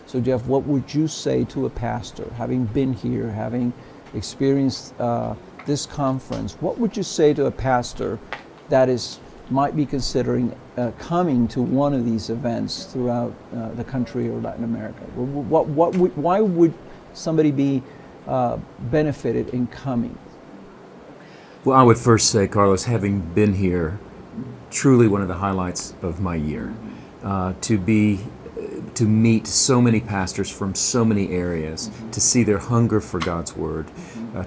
So Jeff, what would you say to a pastor, having been here, having experienced this conference, what would you say to a pastor that might be considering coming to one of these events throughout the country or Latin America? Why would somebody be benefited in coming? Well, I would first say, Carlos, having been here, truly one of the highlights of my year, to meet so many pastors from so many areas, to see their hunger for God's Word,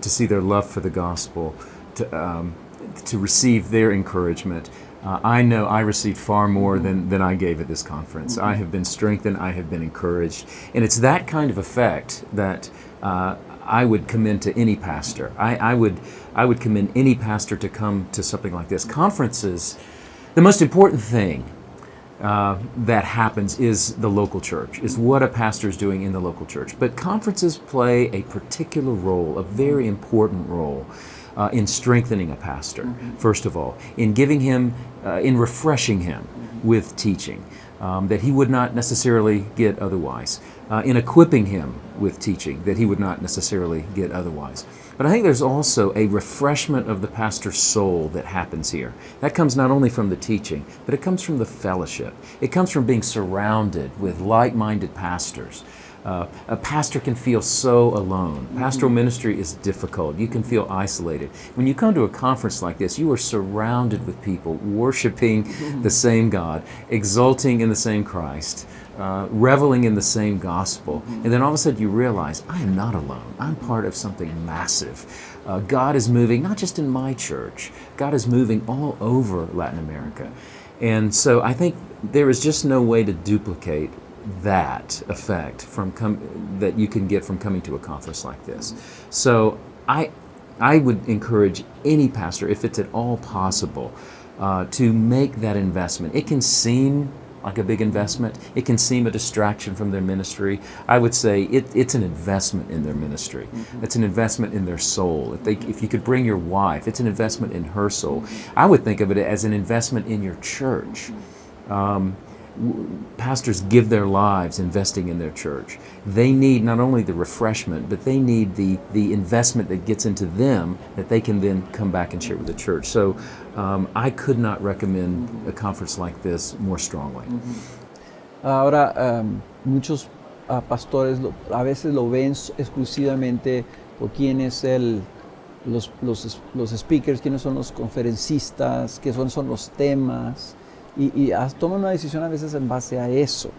to see their love for the gospel, to receive their encouragement. I know I received far more than I gave at this conference. I have been strengthened, I have been encouraged, and it's that kind of effect that I would commend to any pastor. I would commend any pastor to come to something like this. Conferences, the most important thing that happens is the local church, is what a pastor is doing in the local church. But conferences play a particular role, a very important role, in strengthening a pastor, first of all, in giving him, in refreshing him with teaching that he would not necessarily get otherwise, in equipping him with teaching that he would not necessarily get otherwise. But I think there's also a refreshment of the pastor's soul that happens here. That comes not only from the teaching, but it comes from the fellowship. It comes from being surrounded with like-minded pastors. A pastor can feel so alone. Pastoral ministry is difficult. You can feel isolated. When you come to a conference like this, you are surrounded with people worshiping the same God, exulting in the same Christ, reveling in the same gospel. And then all of a sudden you realize, I am not alone. I'm part of something massive. God is moving, not just in my church, God is moving all over Latin America. And so I think there is just no way to duplicate that effect that you can get from coming to a conference like this. So I would encourage any pastor, if it's at all possible, to make that investment. It can seem like a big investment. It can seem a distraction from their ministry. I would say it's an investment in their ministry. It's an investment in their soul. If you could bring your wife, it's an investment in her soul. I would think of it as an investment in your church. Pastors give their lives investing in their church. They need not only the refreshment, but they need the investment that gets into them that they can then come back and share with the church. So I could not recommend a conference like this more strongly. Ahora, muchos pastores a veces lo ven exclusivamente por quién es los speakers, quiénes son los conferencistas, qué son los temas. Y toman una decisión a veces en base a eso.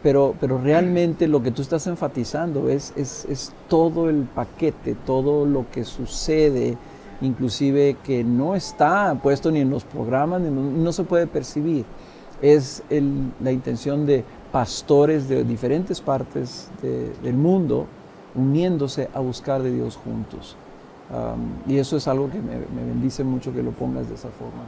Pero realmente lo que tú estás enfatizando es todo el paquete, todo lo que sucede, inclusive que no está puesto ni en los programas, no se puede percibir. Es la intención de pastores de diferentes partes del mundo uniéndose a buscar de Dios juntos. Y eso es algo que me bendice mucho que lo pongas de esa forma.